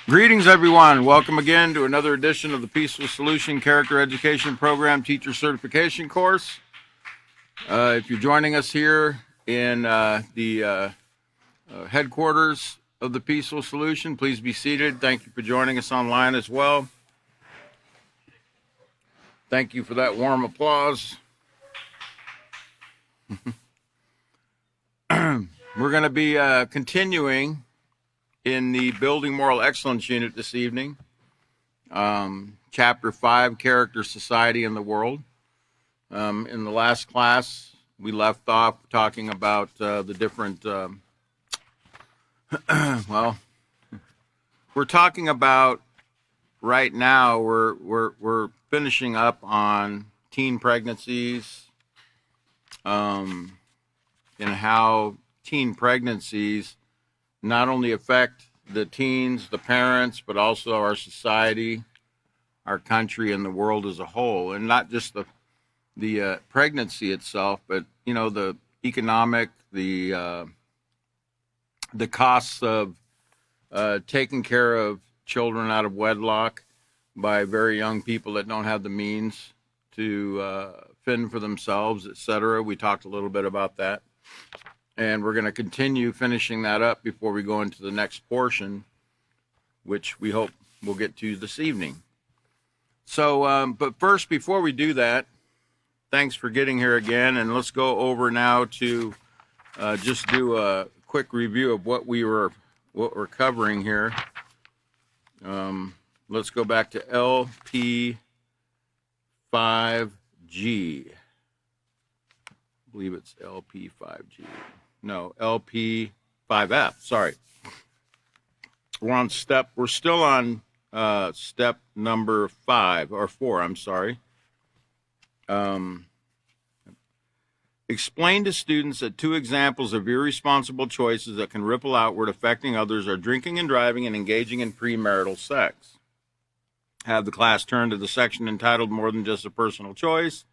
Greetings, everyone. Welcome again to another edition of the Peaceful Solution Character Education Program Teacher Certification course. If you're joining us here in the headquarters of the Peaceful Solution, please be seated. Thank you for joining us online as well. Thank you for that warm applause. We're going to be continuing in the Building Moral Excellence unit this evening, Chapter 5, Character, Society, and the World. In the last class, we left off talking about the different, well, we're talking about right now, we're finishing up on teen pregnancies, and how teen pregnancies not only affect the teens, the parents, but also our society, our country, and the world as a whole. And not just the pregnancy itself, but, you know, the economic, the costs of taking care of children out of wedlock by very young people that don't have the means to fend for themselves, etc. We talked a little bit about that. And we're going to continue finishing that up before we go into the next portion, which we hope we'll get to this evening. So, but first, before we do that, thanks for getting here again. And let's go over now to just do a quick review of what we're covering here. Let's go back to LP5G. I believe it's LP5G. No, LP5F, sorry. We're still on step number 5, or 4, I'm sorry. Explain to students that 2 examples of irresponsible choices that can ripple outward affecting others are drinking and driving and engaging in premarital sex. Have the class turn to the section entitled More Than Just a Personal Choice,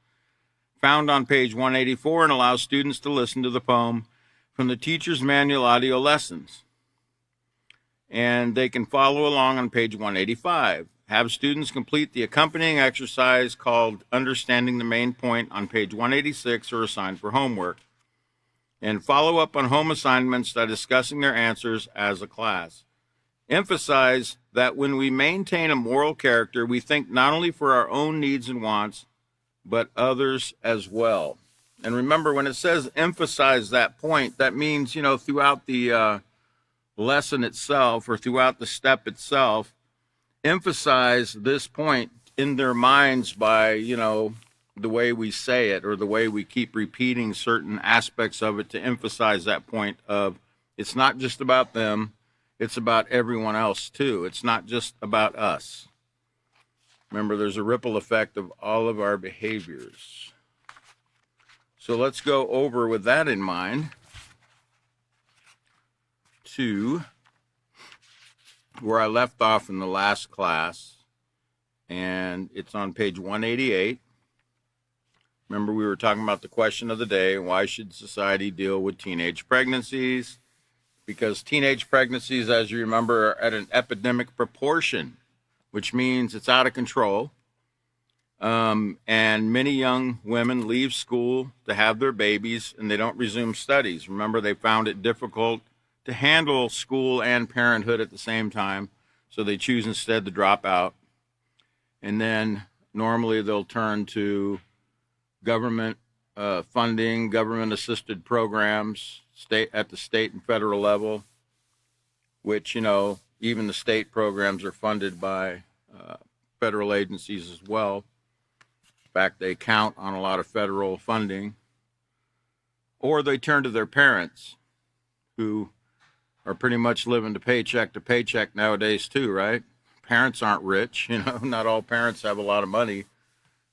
found on page 184, and allow students to listen to the poem from the Teacher's Manual Audio Lessons. And they can follow along on page 185. Have students complete the accompanying exercise called Understanding the Main Point on page 186 or assigned for homework. And follow up on home assignments by discussing their answers as a class. Emphasize that when we maintain a moral character, we think not only for our own needs and wants, but others as well. And remember, when it says emphasize that point, that means, you know, throughout the lesson itself or throughout the step itself, emphasize this point in their minds by, you know, the way we say it or the way we keep repeating certain aspects of it to emphasize that point of it's not just about them, it's about everyone else too. It's not just about us. Remember, there's a ripple effect of all of our behaviors. So let's go over with that in mind to where I left off in the last class, and it's on page 188. Remember, we were talking about the question of the day, why should society deal with teenage pregnancies? Because teenage pregnancies, as you remember, are at an epidemic proportion, which means it's out of control. And many young women leave school to have their babies and they don't resume studies. Remember, they found it difficult to handle school and parenthood at the same time, so they choose instead to drop out. And then normally they'll turn to government funding, government-assisted programs at the state and federal level, which, you know, even the state programs are funded by federal agencies as well. In fact, they count on a lot of federal funding. Or they turn to their parents, who are pretty much living to paycheck nowadays too, right? Parents aren't rich, you know, not all parents have a lot of money.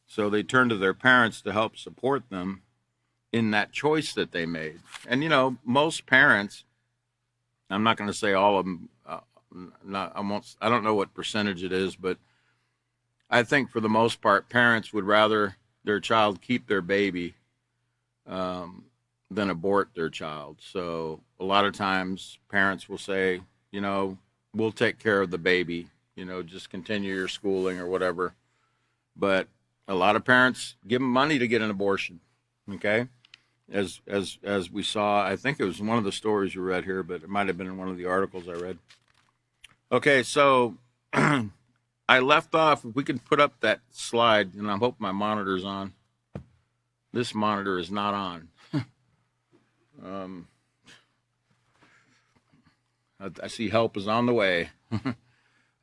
So they turn to their parents to help support them in that choice that they made. And, you know, most parents, I'm not going to say all of them, I don't know what percentage it is, but I think for the most part, parents would rather their child keep their baby than abort their child. So a lot of times parents will say, you know, we'll take care of the baby, you know, just continue your schooling or whatever. But a lot of parents give them money to get an abortion. Okay. As we saw, I think it was one of the stories you read here, but it might have been in one of the articles I read. Okay, so I left off. If we can put up that slide, and I hope my monitor's on. This monitor is not on. I see help is on the way.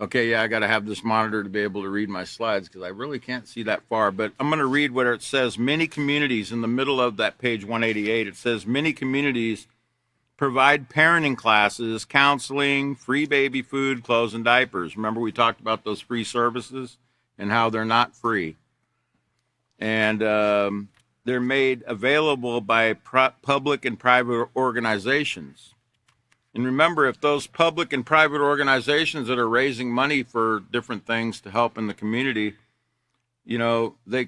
Okay, yeah, I got to have this monitor to be able to read my slides because I really can't see that far. But I'm going to read what it says. Many communities, in the middle of that page 188, it says many communities provide parenting classes, counseling, free baby food, clothes, and diapers. Remember we talked about those free services and how they're not free. And they're made available by public and private organizations. And remember, if those public and private organizations that are raising money for different things to help in the community, you know, they,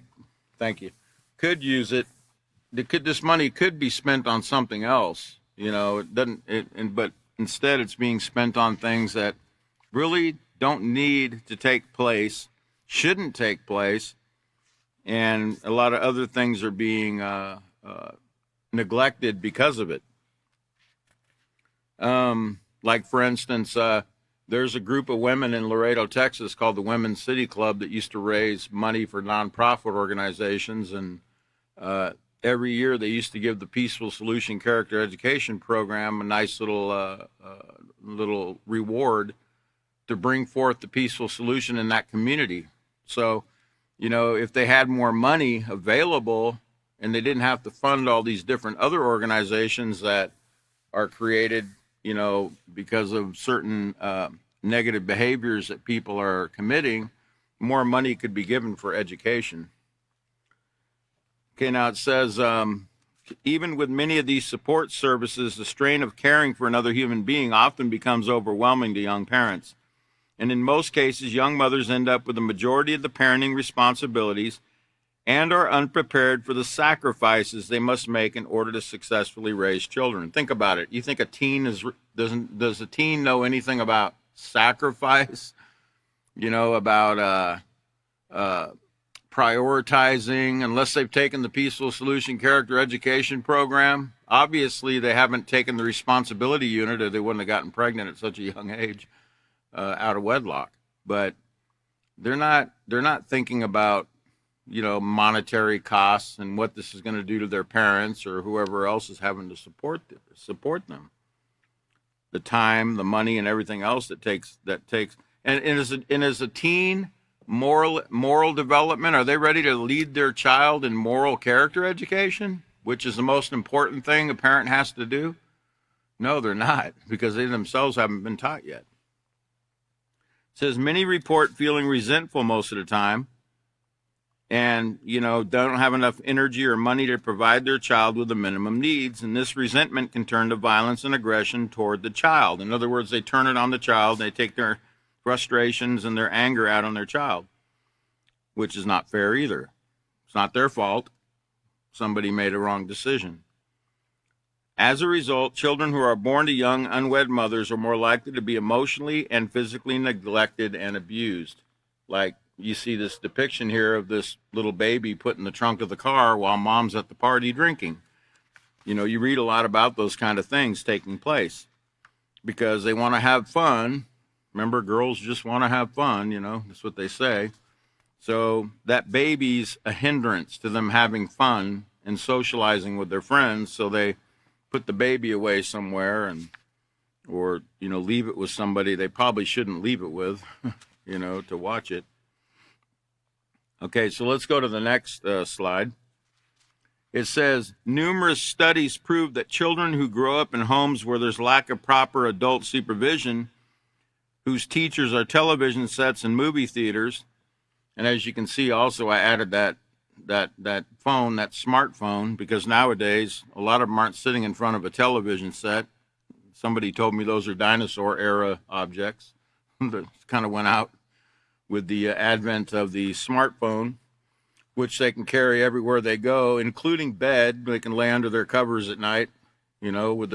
thank you, could use it. This money could be spent on something else. You know, it doesn't, but instead it's being spent on things that really don't need to take place, shouldn't take place, and a lot of other things are being neglected because of it. Like, for instance, there's a group of women in Laredo, Texas called the Women's City Club that used to raise money for nonprofit organizations, and every year they used to give the Peaceful Solution Character Education Program a nice little reward to bring forth the peaceful solution in that community. So, you know, if they had more money available and they didn't have to fund all these different other organizations that are created, you know, because of certain negative behaviors that people are committing, more money could be given for education. Okay, now it says, even with many of these support services, the strain of caring for another human being often becomes overwhelming to young parents. And in most cases, young mothers end up with the majority of the parenting responsibilities and are unprepared for the sacrifices they must make in order to successfully raise children. Think about it. You think a teen does a teen know anything about sacrifice? You know, about prioritizing, unless they've taken the Peaceful Solution Character Education Program. Obviously, they haven't taken the responsibility unit, or they wouldn't have gotten pregnant at such a young age out of wedlock. But they're not thinking about, you know, monetary costs and what this is going to do to their parents or whoever else is having to support them. The time, the money, and everything else that takes. And as a teen, moral development, are they ready to lead their child in moral character education, which is the most important thing a parent has to do? No, they're not, because they themselves haven't been taught yet. It says many report feeling resentful most of the time, and, you know, don't have enough energy or money to provide their child with the minimum needs, and this resentment can turn to violence and aggression toward the child. In other words, they turn it on the child. They take their frustrations and their anger out on their child, which is not fair either. It's not their fault. Somebody made a wrong decision. As a result, children who are born to young, unwed mothers are more likely to be emotionally and physically neglected and abused. Like, you see this depiction here of this little baby put in the trunk of the car while mom's at the party drinking. You know, you read a lot about those kind of things taking place because they want to have fun. Remember, girls just want to have fun, you know, that's what they say. So that baby's a hindrance to them having fun and socializing with their friends, so they put the baby away somewhere or, you know, leave it with somebody they probably shouldn't leave it with, you know, to watch it. Okay, so let's go to the next slide. It says, numerous studies prove that children who grow up in homes where there's lack of proper adult supervision, whose teachers are television sets and movie theaters, and as you can see also I added that phone, that smartphone, because nowadays a lot of them aren't sitting in front of a television set. Somebody told me those are dinosaur era objects that kind of went out with the advent of the smartphone. which they can carry everywhere they go, including bed. They can lay under their covers at night, you know, with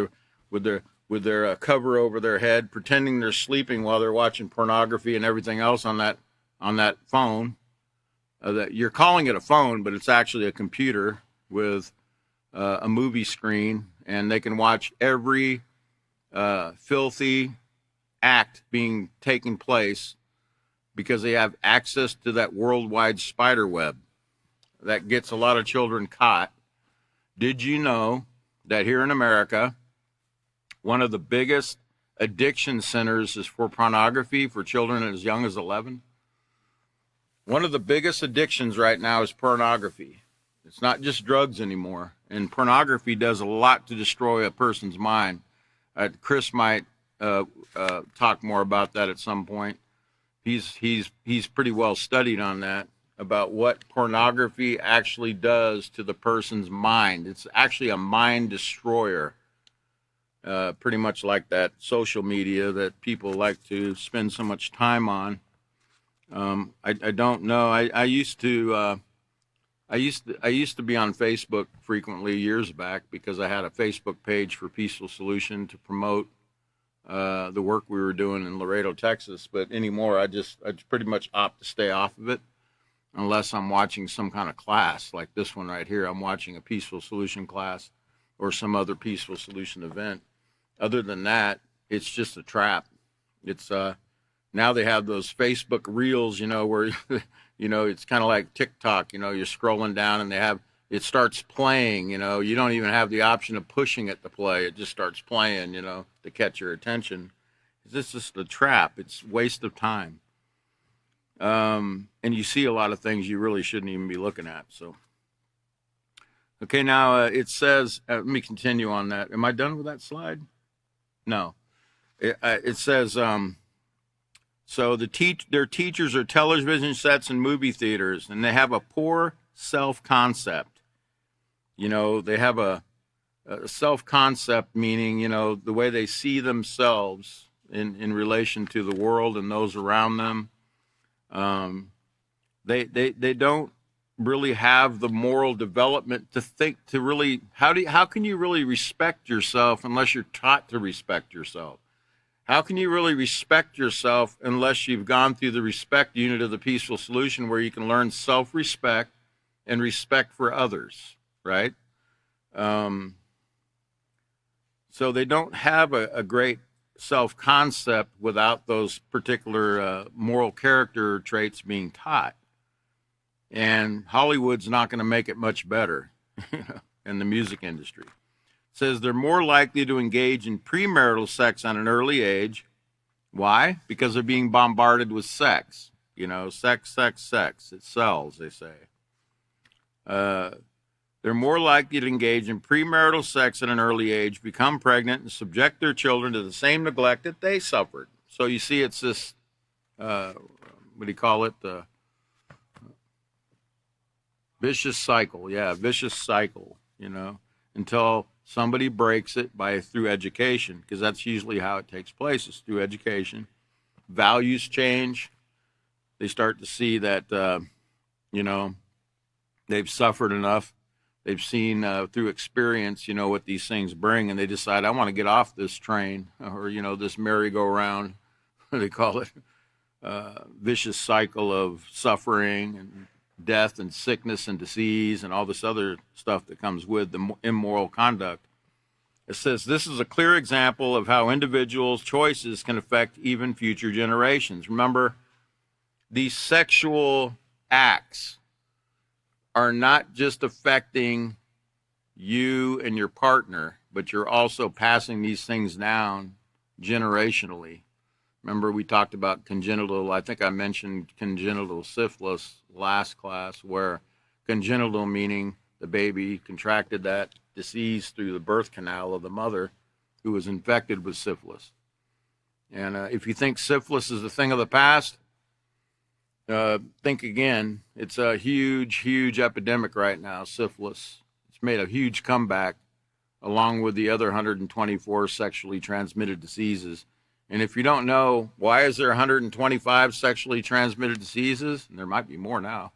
their cover over their head, pretending they're sleeping while they're watching pornography and everything else on that phone. That you're calling it a phone, but it's actually a computer with a movie screen, and they can watch every filthy act being taking place because they have access to that worldwide spider web that gets a lot of children caught. Did you know that here in America, one of the biggest addiction centers is for pornography for children as young as 11? One of the biggest addictions right now is pornography. It's not just drugs anymore. And pornography does a lot to destroy a person's mind. Chris might talk more about that at some point. He's pretty well studied on that, about what pornography actually does to the person's mind. It's actually a mind destroyer. Pretty much like that social media that people like to spend so much time on. I don't know. I used to be on Facebook frequently years back because I had a Facebook page for Peaceful Solution to promote the work we were doing in Laredo, Texas. But anymore, I pretty much opt to stay off of it unless I'm watching some kind of class like this one right here. I'm watching a Peaceful Solution class or some other Peaceful Solution event. Other than that, it's just a trap. It's now they have those Facebook reels, you know, where you know, it's kind of like TikTok, you know, you're scrolling down and it starts playing, you know, you don't even have the option of pushing it to play. It just starts playing, you know, to catch your attention. It's just a trap. It's waste of time. And you see a lot of things you really shouldn't even be looking at. So, okay, now it says, let me continue on that. Am I done with that slide? No. It says, so their teachers are television sets and movie theaters, and they have a poor self-concept. You know, they have a self-concept, meaning, you know, the way they see themselves in relation to the world and those around them. They don't really have the moral development to think to really, how can you really respect yourself unless you're taught to respect yourself? How can you really respect yourself unless you've gone through the respect unit of the Peaceful Solution, where you can learn self-respect and respect for others, right? So they don't have a great self-concept without those particular moral character traits being taught. And Hollywood's not going to make it much better in the music industry. It says they're more likely to engage in premarital sex at an early age. Why? Because they're being bombarded with sex. You know, sex. It sells, they say. They're more likely to engage in premarital sex at an early age, become pregnant, and subject their children to the same neglect that they suffered. So you see, it's this, what do you call it? Vicious cycle. Yeah, vicious cycle, you know, until somebody breaks it through education, because that's usually how it takes place, is through education. Values change. They start to see that, you know, they've suffered enough. They've seen through experience, you know, what these things bring, and they decide, I want to get off this train, or, you know, this merry-go-round, they call it, vicious cycle of suffering and death and sickness and disease and all this other stuff that comes with the immoral conduct. It says this is a clear example of how individuals' choices can affect even future generations. Remember, these sexual acts are not just affecting you and your partner, but you're also passing these things down generationally. Remember, we talked about congenital, I think I mentioned congenital syphilis last class, where congenital meaning the baby contracted that disease through the birth canal of the mother who was infected with syphilis. And if you think syphilis is a thing of the past, think again. It's a huge epidemic right now, syphilis. It's made a huge comeback along with the other 124 sexually transmitted diseases. And if you don't know, why is there 125 sexually transmitted diseases? And there might be more now.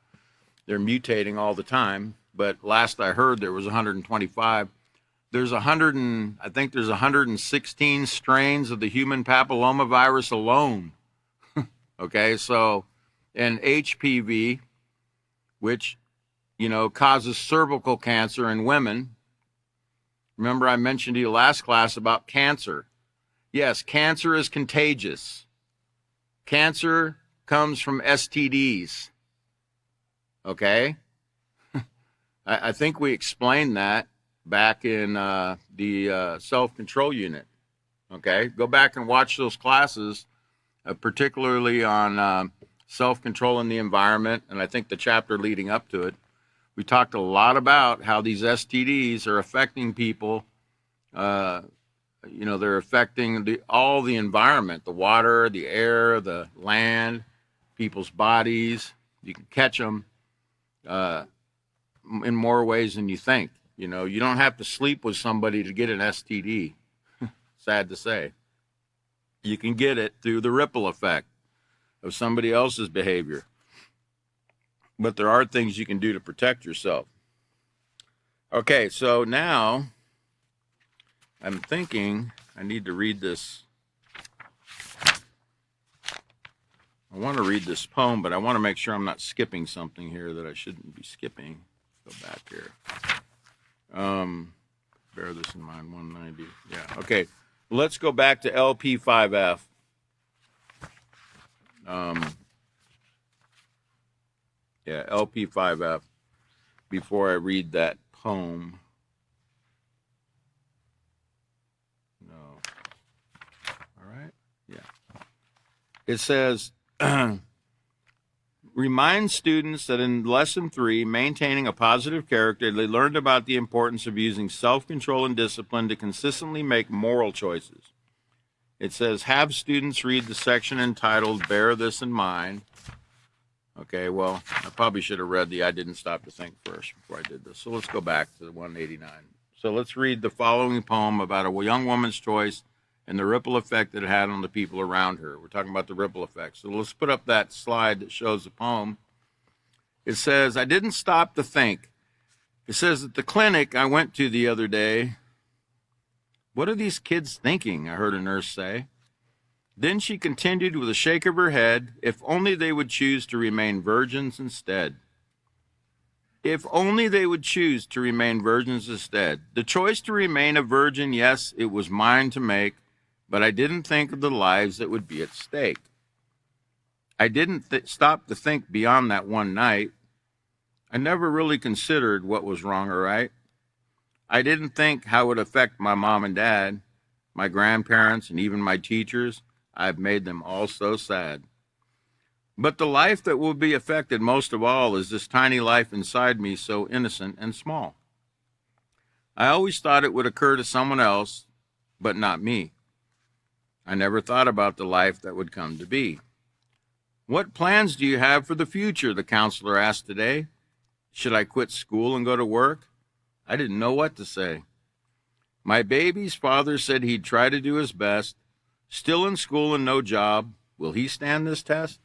They're mutating all the time, but last I heard there was 125. There's I think there's 116 strains of the human papillomavirus alone. Okay, so, and HPV, which, causes cervical cancer in women. Remember I mentioned to you last class about cancer. Yes, cancer is contagious. Cancer comes from STDs. Okay? I think we explained that back in the self-control unit. Okay? Go back and watch those classes, particularly on self-control in the environment, and I think the chapter leading up to it. We talked a lot about how these STDs are affecting people. They're affecting all the environment, the water, the air, the land, people's bodies. You can catch them in more ways than you think. You don't have to sleep with somebody to get an STD. Sad to say. You can get it through the ripple effect of somebody else's behavior. But there are things you can do to protect yourself. Okay, so now I'm thinking I need to read this. I want to read this poem, but I want to make sure I'm not skipping something here that I shouldn't be skipping. Let's go back here. Bear this in mind, 190. Yeah, okay. Let's go back to LP5F. LP5F, before I read that poem. No. All right? Yeah. It says, remind students that in Lesson 3, Maintaining a Positive Character, they learned about the importance of using self-control and discipline to consistently make moral choices. It says, have students read the section entitled, Bear This in Mind. Okay, well, I probably should have read the I didn't stop to think first before I did this. So let's go back to the 189. So let's read the following poem about a young woman's choice and the ripple effect that it had on the people around her. We're talking about the ripple effect. So let's put up that slide that shows the poem. It says, I didn't stop to think. It says, at the clinic I went to the other day, what are these kids thinking? I heard a nurse say. Then she continued with a shake of her head, if only they would choose to remain virgins instead. If only they would choose to remain virgins instead. The choice to remain a virgin, yes, it was mine to make, but I didn't think of the lives that would be at stake. I didn't stop to think beyond that one night. I never really considered what was wrong or right. I didn't think how it would affect my mom and dad, my grandparents, and even my teachers. I've made them all so sad. But the life that will be affected most of all is this tiny life inside me, so innocent and small. I always thought it would occur to someone else, but not me. I never thought about the life that would come to be. What plans do you have for the future? The counselor asked today. Should I quit school and go to work? I didn't know what to say. My baby's father said he'd try to do his best. Still in school and no job. Will he stand this test?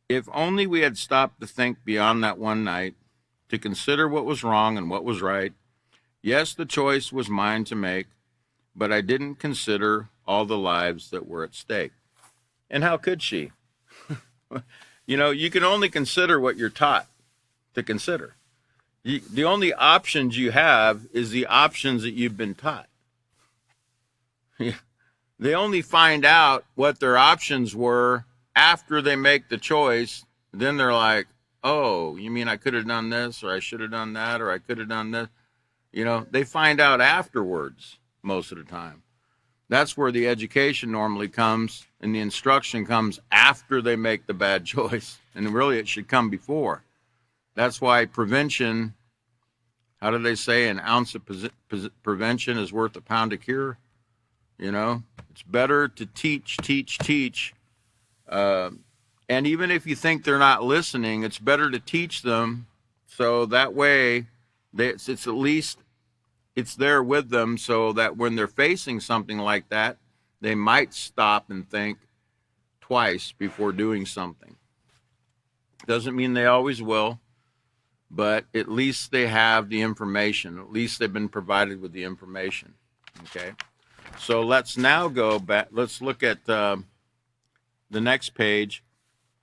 If only we had stopped to think beyond that one night, to consider what was wrong and what was right. Yes, the choice was mine to make, but I didn't consider all the lives that were at stake. And how could she? You can only consider what you're taught to consider. The only options you have is the options that you've been taught. They only find out what their options were after they make the choice. Then they're like, oh, you mean I could have done this, or I should have done that, or I could have done this? They find out afterwards most of the time. That's where the education normally comes, and the instruction comes after they make the bad choice. And really, it should come before. That's why prevention, how do they say, an ounce of prevention is worth a pound of cure? It's better to teach. And even if you think they're not listening, it's better to teach them so that way it's at least it's there with them, so that when they're facing something like that, they might stop and think twice before doing something. Doesn't mean they always will, but at least they have the information. At least they've been provided with the information. Okay. So let's now go back. Let's look at the next page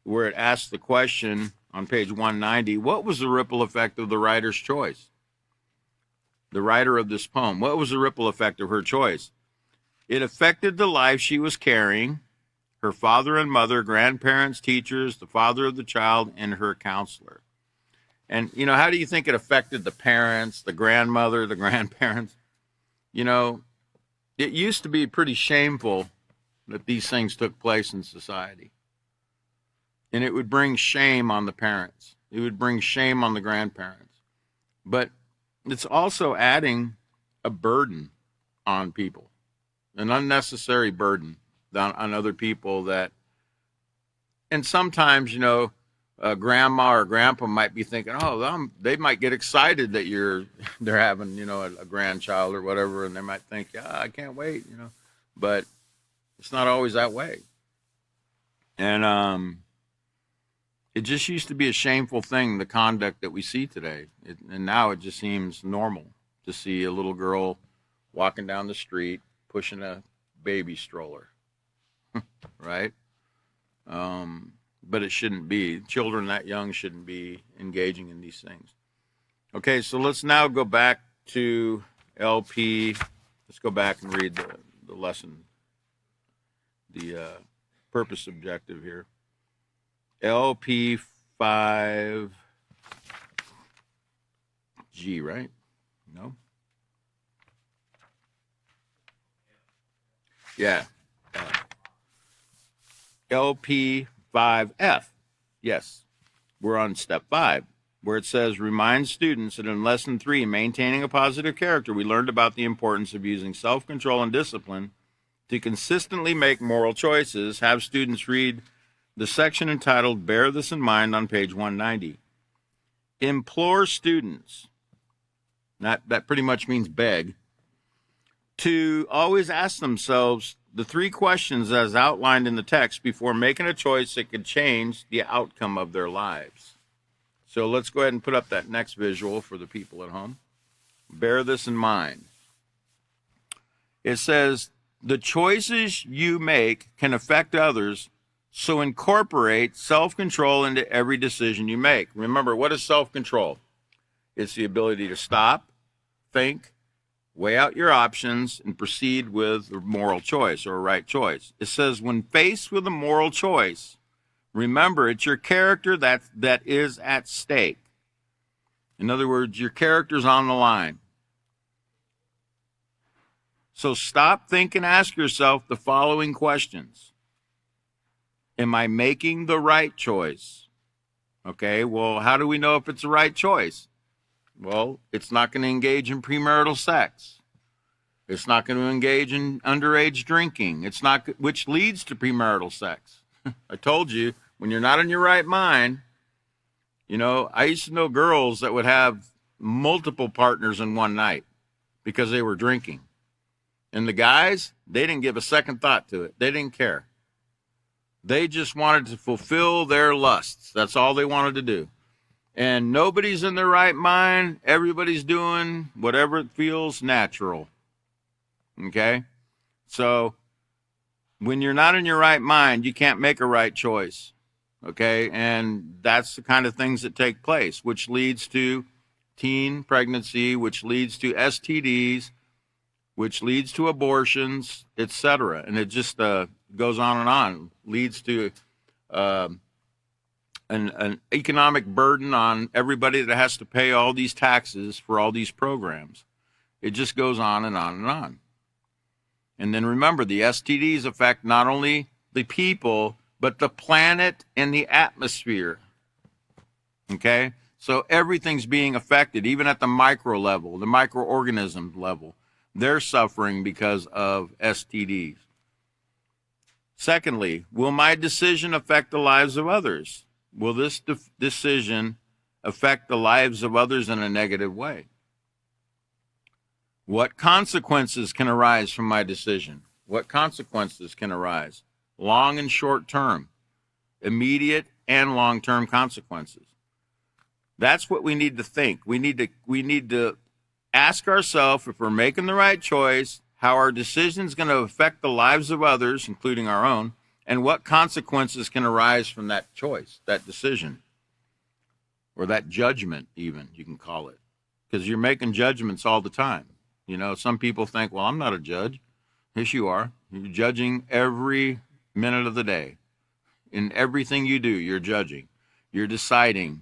where it asks the question on page 190. What was the ripple effect of the writer's choice? The writer of this poem. What was the ripple effect of her choice? It affected the life she was carrying, her father and mother, grandparents, teachers, the father of the child, and her counselor. And, you know, how do you think it affected the parents, the grandmother, the grandparents? You know, it used to be pretty shameful that these things took place in society. And it would bring shame on the parents. It would bring shame on the grandparents. But it's also adding a burden on people, an unnecessary burden on other people that, and sometimes, you know, grandma or grandpa might be thinking, oh, they might get excited that they're having, you know, a grandchild or whatever, and they might think, yeah, I can't wait, you know, but it's not always that way. And it just used to be a shameful thing, the conduct that we see today, and now it just seems normal to see a little girl walking down the street pushing a baby stroller, right? But it shouldn't be. Children that young shouldn't be engaging in these things. Okay, so let's now go back to LP. Let's go back and read the lesson, the purpose objective here. LP 5G, right? No? Yeah. LP 5F. Yes. We're on step 5, where it says, remind students that in lesson 3, maintaining a positive character, we learned about the importance of using self-control and discipline to consistently make moral choices. Have students read the section entitled Bear This in Mind on page 190. Implore students, that pretty much means beg, to always ask themselves the 3 questions as outlined in the text before making a choice that could change the outcome of their lives. So let's go ahead and put up that next visual for the people at home. Bear this in mind. It says, the choices you make can affect others, so incorporate self-control into every decision you make. Remember, what is self-control? It's the ability to stop, think, weigh out your options, and proceed with a moral choice or a right choice. It says, when faced with a moral choice, remember it's your character that is at stake. In other words, your character's on the line. So stop, think, and ask yourself the following questions. Am I making the right choice? Okay, well, how do we know if it's the right choice? Well, it's not going to engage in premarital sex. It's not going to engage in underage drinking. It's not, which leads to premarital sex. I told you, when you're not in your right mind, you know, I used to know girls that would have multiple partners in one night because they were drinking. And the guys, they didn't give a second thought to it. They didn't care. They just wanted to fulfill their lusts. That's all they wanted to do. And nobody's in their right mind. Everybody's doing whatever it feels natural. Okay? So when you're not in your right mind, you can't make a right choice. Okay? And that's the kind of things that take place, which leads to teen pregnancy, which leads to STDs, which leads to abortions, etc. And it just goes on and on. Leads to an economic burden on everybody that has to pay all these taxes for all these programs. It just goes on and on and on. And then remember, the STDs affect not only the people, but the planet and the atmosphere. Okay? So everything's being affected, even at the micro level, the microorganism level. They're suffering because of STDs. Secondly, will my decision affect the lives of others? Will this decision affect the lives of others in a negative way? What consequences can arise from my decision? What consequences can arise? Long and short term, immediate and long-term consequences. That's what we need to think. We need to ask ourselves if we're making the right choice, how our decision is going to affect the lives of others, including our own, and what consequences can arise from that choice, that decision, or that judgment even, you can call it. Because you're making judgments all the time. You know, some people think, well, I'm not a judge. Yes, you are. You're judging every minute of the day. In everything you do, you're judging. You're deciding.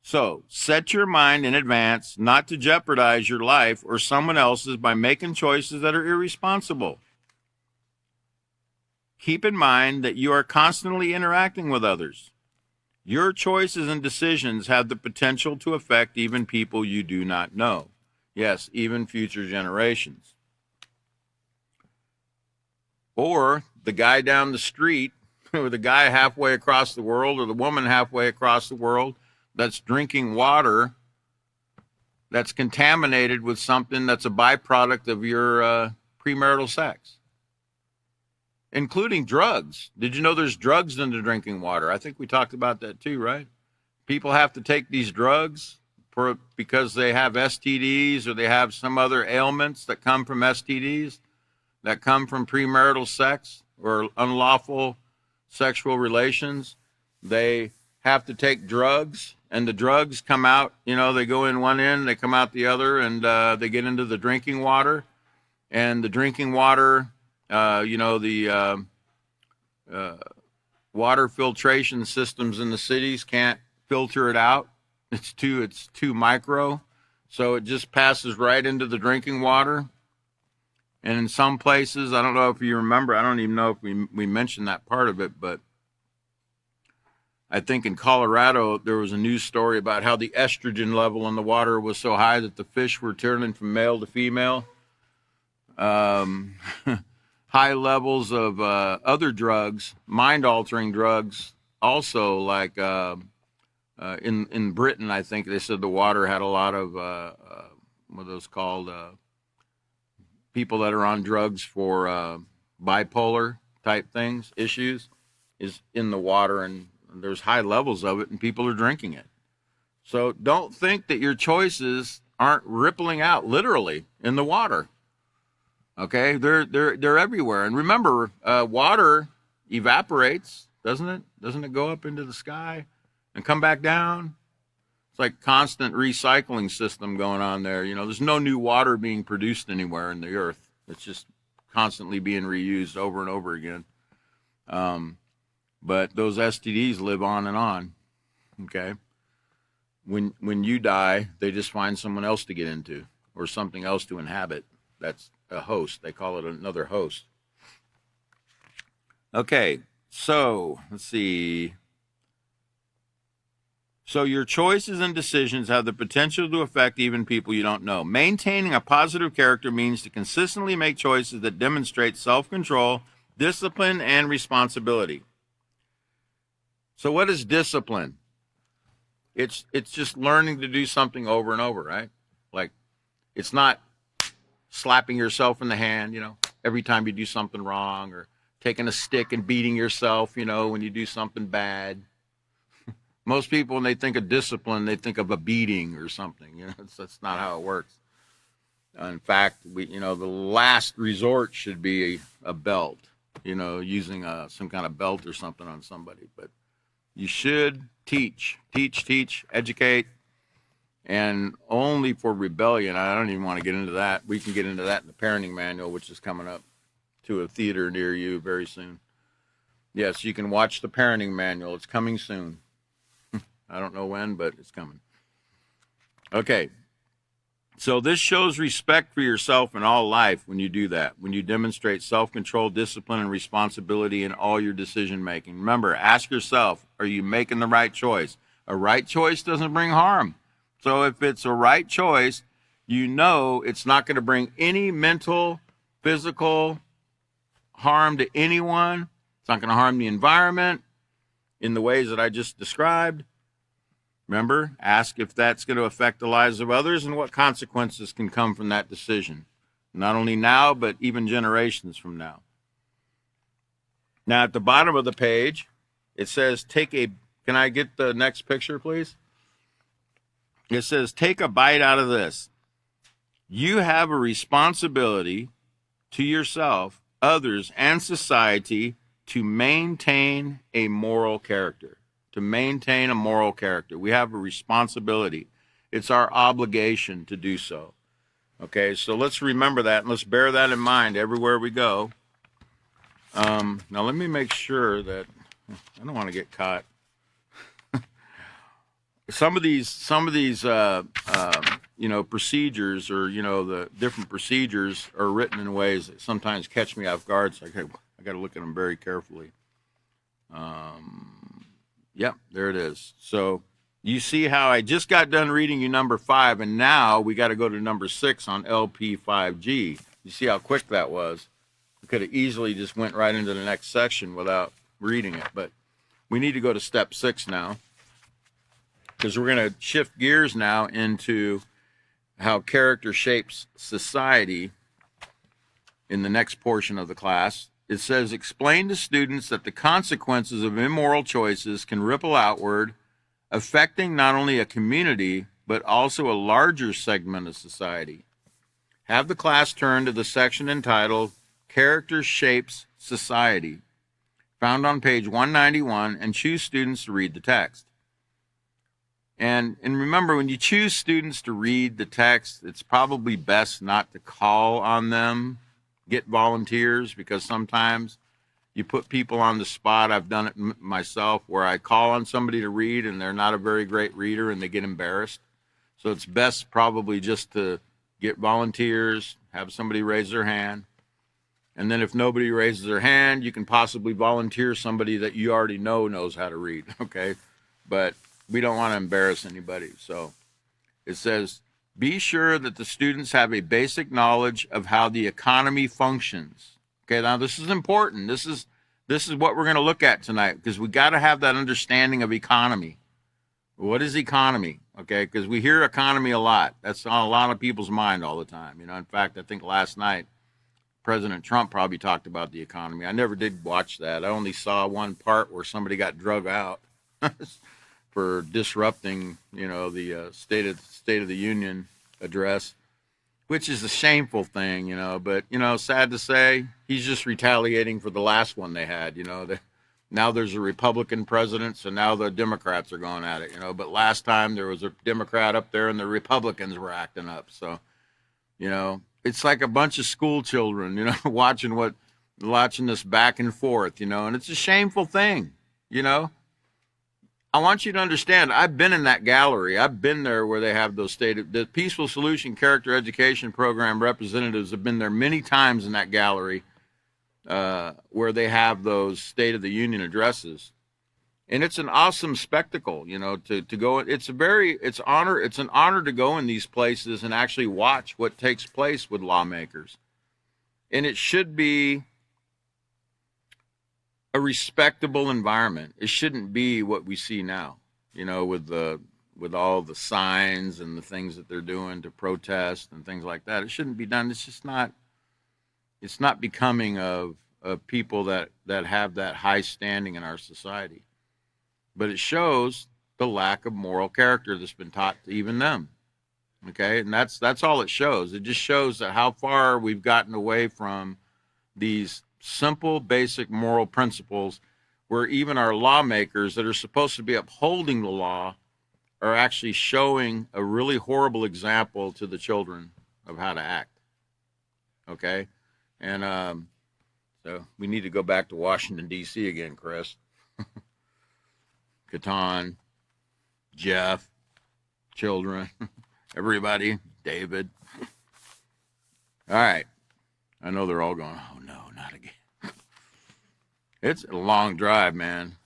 So, set your mind in advance not to jeopardize your life or someone else's by making choices that are irresponsible. Keep in mind that you are constantly interacting with others. Your choices and decisions have the potential to affect even people you do not know. Yes, even future generations. Or the guy down the street, or the guy halfway across the world, or the woman halfway across the world that's drinking water that's contaminated with something that's a byproduct of your premarital sex, including drugs. Did you know there's drugs in the drinking water? I think we talked about that too, right? People have to take these drugs because they have STDs or they have some other ailments that come from STDs, that come from premarital sex or unlawful sexual relations. They have to take drugs, and the drugs come out, you know, they go in one end, they come out the other, and they get into the drinking water. And the drinking water, the water filtration systems in the cities can't filter it out. It's too micro, so it just passes right into the drinking water. And in some places, I don't know if you remember, I don't even know if we mentioned that part of it, but I think in Colorado, there was a news story about how the estrogen level in the water was so high that the fish were turning from male to female. High levels of other drugs, mind-altering drugs, also like in Britain, I think they said the water had a lot of what are those called? People that are on drugs for bipolar type things, issues, is in the water, and there's high levels of it, and people are drinking it. So don't think that your choices aren't rippling out literally in the water. Okay, they're everywhere. And remember, water evaporates, doesn't it? Doesn't it go up into the sky and come back down? It's like constant recycling system going on there. You know, there's no new water being produced anywhere in the earth. It's just constantly being reused over and over again. But those STDs live on and on. Okay, when you die, they just find someone else to get into or something else to inhabit. That's a host. They call it another host. Okay, so let's see. So your choices and decisions have the potential to affect even people you don't know. Maintaining a positive character means to consistently make choices that demonstrate self-control, discipline, and responsibility. So what is discipline? It's just learning to do something over and over, right? Like, it's not slapping yourself in the hand, you know, every time you do something wrong, or taking a stick and beating yourself, you know, when you do something bad. Most people, when they think of discipline, they think of a beating or something. You know, that's not how it works. In fact, the last resort should be a belt. You know, using some kind of belt or something on somebody. But you should teach, educate, and only for rebellion. I don't even want to get into that. We can get into that in the parenting manual, which is coming up to a theater near you very soon. Yes, you can watch the parenting manual. It's coming soon. I don't know when, but it's coming. Okay. So this shows respect for yourself in all life when you do that, when you demonstrate self-control, discipline, and responsibility in all your decision-making. Remember, ask yourself, are you making the right choice? A right choice doesn't bring harm. So if it's a right choice, you know it's not going to bring any mental, physical harm to anyone. It's not going to harm the environment in the ways that I just described. Remember, ask if that's going to affect the lives of others and what consequences can come from that decision. Not only now, but even generations from now. Now, at the bottom of the page, It says, can I get the next picture, please? It says, take a bite out of this. You have a responsibility to yourself, others, and society to maintain a moral character. To maintain a moral character. We have a responsibility. It's our obligation to do so. Okay, so let's remember that and let's bear that in mind everywhere we go. Now let me make sure that I don't want to get caught. Some of these procedures, or the different procedures are written in ways that sometimes catch me off guard. So I got to look at them very carefully. Yep, there it is. So you see how I just got done reading you number 5, and now we got to go to number 6 on LP5G. You see how quick that was? We could have easily just went right into the next section without reading it, but we need to go to step 6 now, because we're going to shift gears now into how character shapes society in the next portion of the class. It says, explain to students that the consequences of immoral choices can ripple outward, affecting not only a community, but also a larger segment of society. Have the class turn to the section entitled Character Shapes Society, found on page 191, and choose students to read the text. And remember, when you choose students to read the text, it's probably best not to call on them, get volunteers, because sometimes you put people on the spot. I've done it myself, where I call on somebody to read and they're not a very great reader and they get embarrassed. So it's best probably just to get volunteers, have somebody raise their hand. And then if nobody raises their hand, you can possibly volunteer somebody that you already know knows how to read, okay? But we don't want to embarrass anybody. So it says, be sure that the students have a basic knowledge of how the economy functions. Okay, now this is important. This is what we're going to look at tonight, because we got to have that understanding of economy. What is economy? Okay, because we hear economy a lot. That's on a lot of people's mind all the time. In fact, I think last night President Trump probably talked about the economy. I never did watch that. I only saw one part where somebody got drug out for disrupting, the State of the Union address, which is a shameful thing, But sad to say, he's just retaliating for the last one they had. Now there's a Republican president, so now the Democrats are going at it. But last time there was a Democrat up there, and the Republicans were acting up. So, it's like a bunch of school children, watching this back and forth, and it's a shameful thing, I want you to understand, I've been in that gallery. I've been there where they have those the Peaceful Solution Character Education Program representatives have been there many times in that gallery where they have those State of the Union addresses. And it's an awesome spectacle, to go. It's an honor to go in these places and actually watch what takes place with lawmakers. And it should be a respectable environment. It shouldn't be what we see now, with all the signs and the things that they're doing to protest and things like that. It shouldn't be done. It's just not. It's not becoming of people that have that high standing in our society. But it shows the lack of moral character that's been taught to even them. Okay, and that's all it shows. It just shows that how far we've gotten away from these simple, basic moral principles, where even our lawmakers that are supposed to be upholding the law are actually showing a really horrible example to the children of how to act. Okay, and so we need to go back to Washington, D.C. again, Chris. Catan, Jeff, children, everybody, David. All right. I know they're all going, oh, no, not again. It's a long drive, man.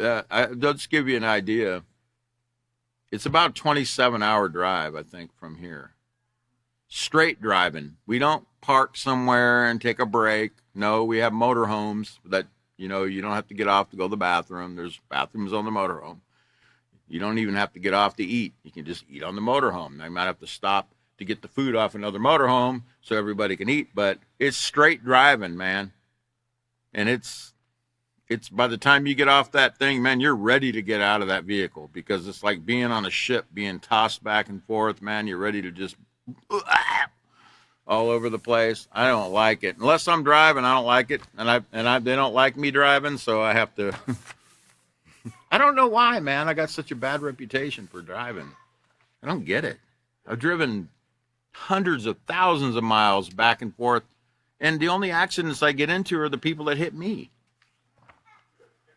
I'll just give you an idea. It's about a 27-hour drive, I think, from here. Straight driving. We don't park somewhere and take a break. No, we have motorhomes that, you don't have to get off to go to the bathroom. There's bathrooms on the motorhome. You don't even have to get off to eat. You can just eat on the motorhome. Now, you might have to stop to get the food off another motorhome so everybody can eat, but it's straight driving, man. And it's it's by the time you get off that thing, man, you're ready to get out of that vehicle, because it's like being on a ship, being tossed back and forth, man. You're ready to just all over the place. I don't like it. Unless I'm driving, I don't like it. And they don't like me driving, so I have to I don't know why, man. I got such a bad reputation for driving. I don't get it. I've driven hundreds of thousands of miles back and forth, and the only accidents I get into are the people that hit me.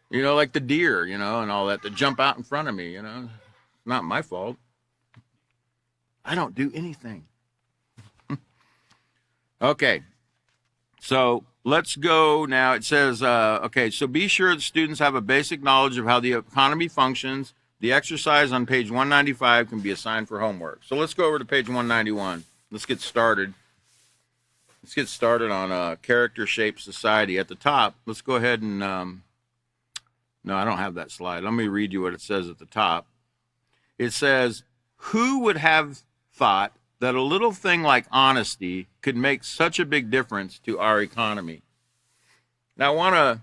You know, like the deer, you know, and all that jump out in front of me, you know. Not my fault. I don't do anything. Okay. So let's go now. It says, okay, so be sure that students have a basic knowledge of how the economy functions. The exercise on page 195 can be assigned for homework. So let's go over to page 191. Let's get started. Let's get started on character-shaped society. At the top, let's go ahead and, no, I don't have that slide. Let me read you what it says at the top. It says, who would have thought that a little thing like honesty could make such a big difference to our economy? Now, I want to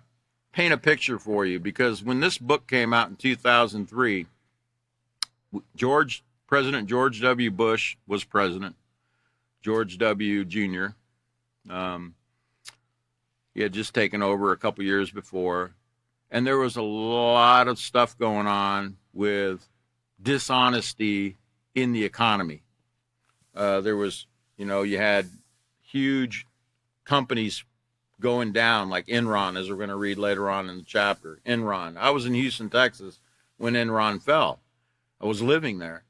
paint a picture for you, because when this book came out in 2003, President George W. Bush was president. George W. Jr. He had just taken over a couple years before, and there was a lot of stuff going on with dishonesty in the economy. There was, you know, you had huge companies going down, like Enron, as we're going to read later on in the chapter. Enron. I was in Houston, Texas, when Enron fell. I was living there.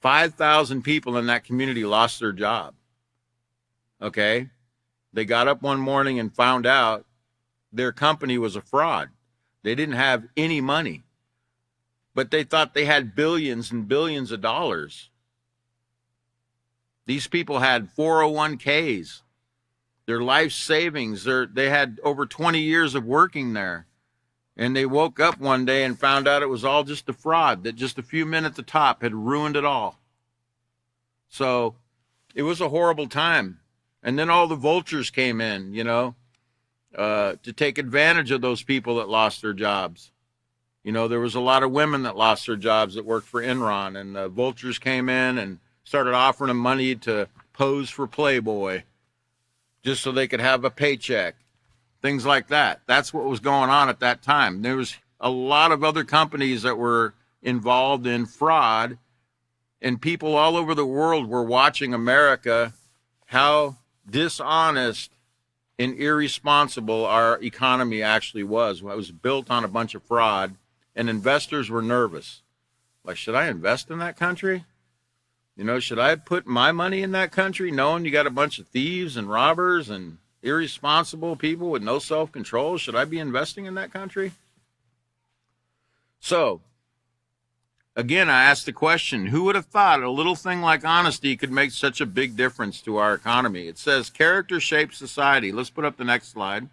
5,000 people in that community lost their job. Okay? They got up one morning and found out their company was a fraud. They didn't have any money, but they thought they had billions and billions of dollars. These people had 401ks, their life savings. They had over 20 years of working there. And they woke up one day and found out it was all just a fraud, that just a few men at the top had ruined it all. So it was a horrible time. And then all the vultures came in, you know, to take advantage of those people that lost their jobs. You know, there was a lot of women that lost their jobs that worked for Enron, and the vultures came in and started offering them money to pose for Playboy just so they could have a paycheck, things like that. That's what was going on at that time. There was a lot of other companies that were involved in fraud, and people all over the world were watching America, how dishonest and irresponsible our economy actually was. It was built on a bunch of fraud, and investors were nervous. Like, should I invest in that country? You know, should I put my money in that country knowing you got a bunch of thieves and robbers and irresponsible people with no self-control? Should I be investing in that country? So, again, I asked the question, who would have thought a little thing like honesty could make such a big difference to our economy? It says character shapes society. Let's put up the next slide.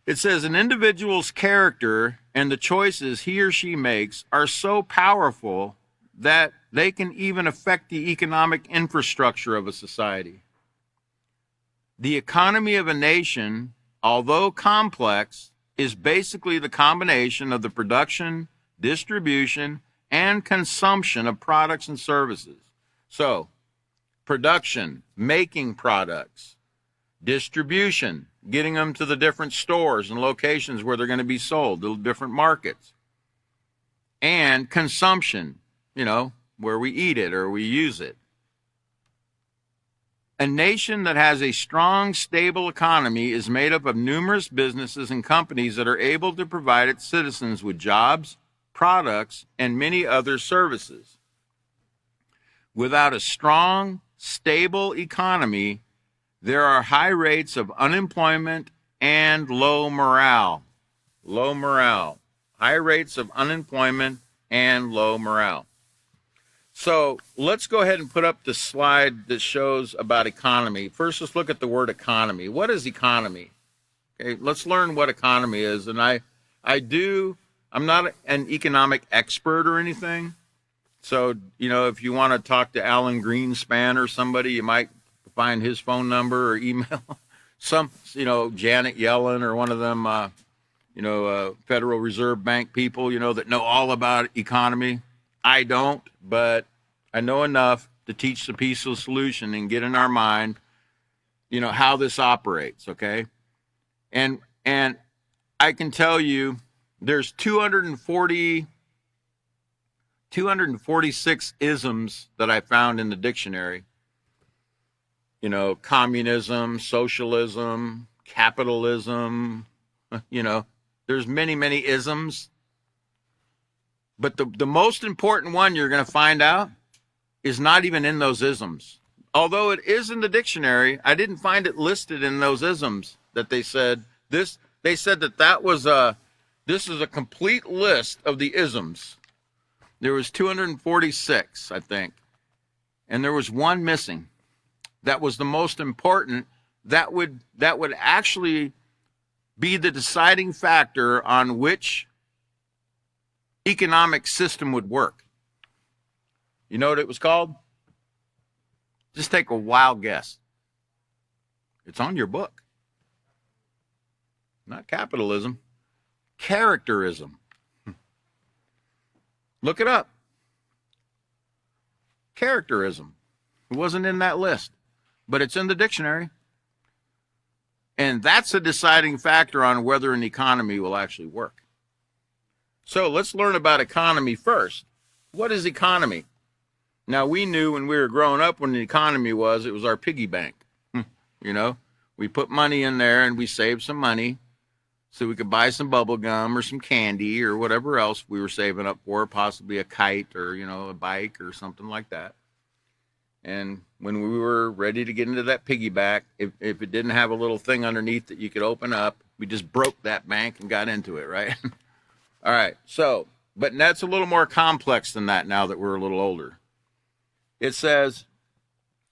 It says an individual's character and the choices he or she makes are so powerful that they can even affect the economic infrastructure of a society. The economy of a nation, although complex, is basically the combination of the production, distribution, and consumption of products and services. So, production, making products, distribution, getting them to the different stores and locations where they're going to be sold, the different markets, and consumption, you know, where we eat it or we use it. A nation that has a strong, stable economy is made up of numerous businesses and companies that are able to provide its citizens with jobs, products, and many other services. Without a strong, stable economy, there are high rates of unemployment and low morale. Low morale. High rates of unemployment and low morale. So let's go ahead and put up the slide that shows about economy. First, let's look at the word economy. What is economy? Okay, let's learn what economy is. And I'm not an economic expert or anything. So, you know, if you want to talk to Alan Greenspan or somebody, you might find his phone number or email. Janet Yellen or one of them Federal Reserve Bank people, that know all about economy. I don't, but I know enough to teach the peaceful solution and get in our mind, how this operates, okay? And I can tell you there's 246 isms that I found in the dictionary. Communism, socialism, capitalism, there's many isms. But the most important one you're going to find out is not even in those isms. Although it is in the dictionary, I didn't find it listed in those isms that they said this. They said that was this is a complete list of the isms. There was 246, I think, and there was one missing. That was the most important. That would actually be the deciding factor on which economic system would work. You know what it was called? Just take a wild guess. It's on your book. Not capitalism. Characterism. Look it up. Characterism. It wasn't in that list, but it's in the dictionary. And that's a deciding factor on whether an economy will actually work. So let's learn about economy first. What is economy? Now, we knew when we were growing up when the economy was, it was our piggy bank. We put money in there and we saved some money so we could buy some bubble gum or some candy or whatever else we were saving up for, possibly a kite or, a bike or something like that. And when we were ready to get into that piggyback, if it didn't have a little thing underneath that you could open up, we just broke that bank and got into it, right? All right. So, but that's a little more complex than that now that we're a little older. It says,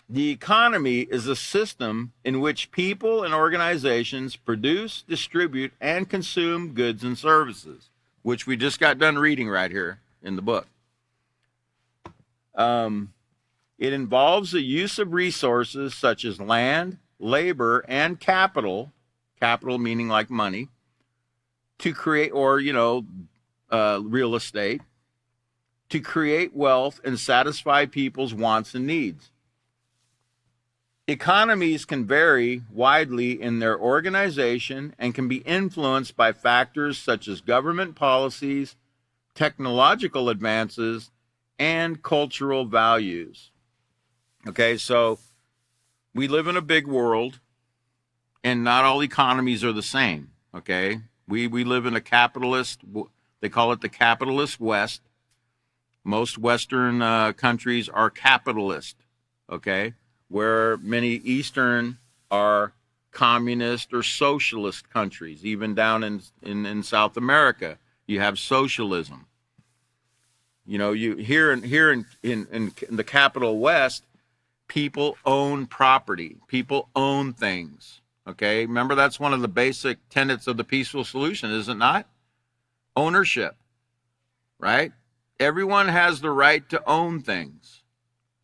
the economy is a system in which people and organizations produce, distribute, and consume goods and services, which we just got done reading right here in the book. It involves the use of resources such as land, labor, and capital meaning like money, to create, or, real estate, to create wealth and satisfy people's wants and needs. Economies can vary widely in their organization and can be influenced by factors such as government policies, technological advances, and cultural values. Okay, so we live in a big world, and not all economies are the same, okay? We live in a capitalist, they call it the capitalist West. Most Western countries are capitalist, okay? Where many Eastern are communist or socialist countries. Even down in South America, you have socialism. You here in the capital West, people own property. People own things. Okay, remember that's one of the basic tenets of the peaceful solution, is it not? Ownership, right? Everyone has the right to own things.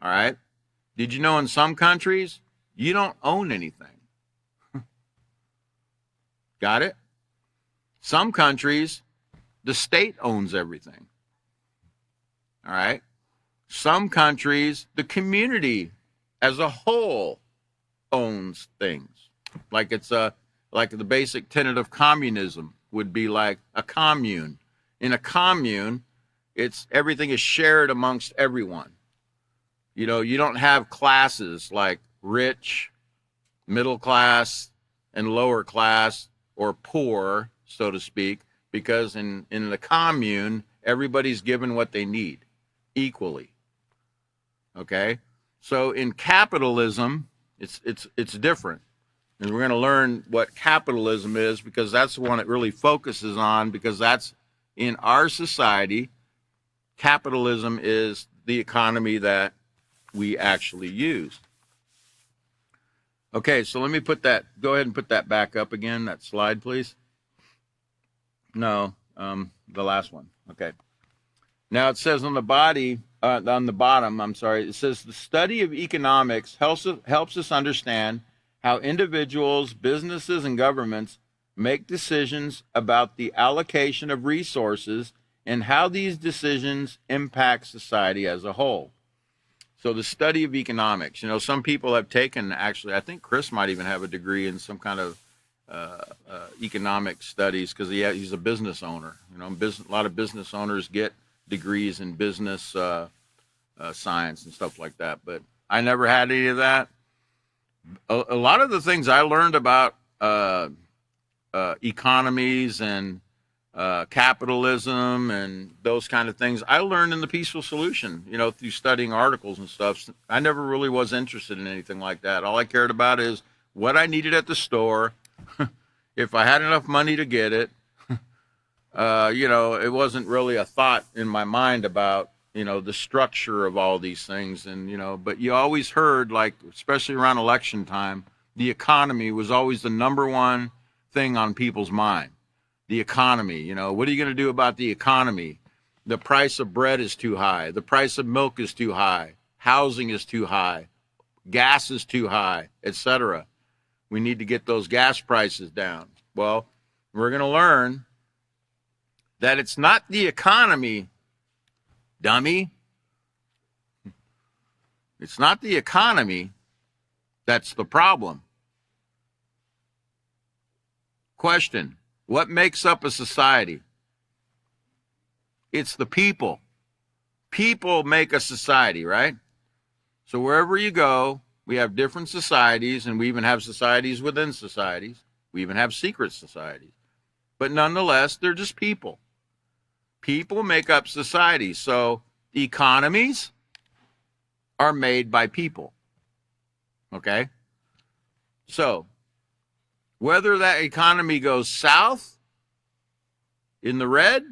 All right. Did you know in some countries you don't own anything? Got it? Some countries, the state owns everything. All right. Some countries, the community as a whole owns things. Like it's like the basic tenet of communism would be like a commune. In a commune, everything is shared amongst everyone. You don't have classes like rich, middle class, and lower class, or poor, so to speak, because in the commune, everybody's given what they need equally. Okay? So in capitalism, it's different. And we're going to learn what capitalism is, because that's the one it really focuses on, because that's in our society. Capitalism is the economy that we actually use. Okay, so let me go ahead and put that back up again, that slide, please. No, the last one. Okay. Now it says on the bottom, it says the study of economics helps us understand how individuals, businesses, and governments make decisions about the allocation of resources and how these decisions impact society as a whole. So the study of economics, some people have taken, actually, I think Chris might even have a degree in some kind of economic studies because he's a business owner. A lot of business owners get degrees in business science and stuff like that. But I never had any of that. A lot of the things I learned about economies and capitalism and those kind of things, I learned in the Peaceful Solution, through studying articles and stuff. I never really was interested in anything like that. All I cared about is what I needed at the store. If I had enough money to get it, it wasn't really a thought in my mind about, the structure of all these things. And, but you always heard, like, especially around election time, the economy was always the number one thing on people's mind. The economy, what are you going to do about the economy? The price of bread is too high. The price of milk is too high. Housing is too high. Gas is too high, etc. We need to get those gas prices down. Well, we're going to learn that it's not the economy, dummy. It's not the economy that's the problem. Question: what makes up a society? It's the people. People make a society, right? So wherever you go, we have different societies, and we even have societies within societies. We even have secret societies. But nonetheless, they're just people. People make up societies. So economies are made by people. Okay? So whether that economy goes south in the red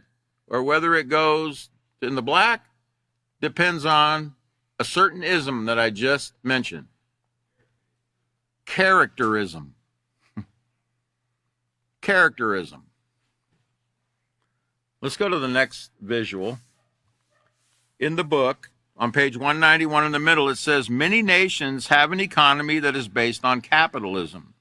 or whether it goes in the black depends on a certain ism that I just mentioned. Characterism. Characterism. Let's go to the next visual. In the book, on page 191 in the middle, it says, many nations have an economy that is based on capitalism.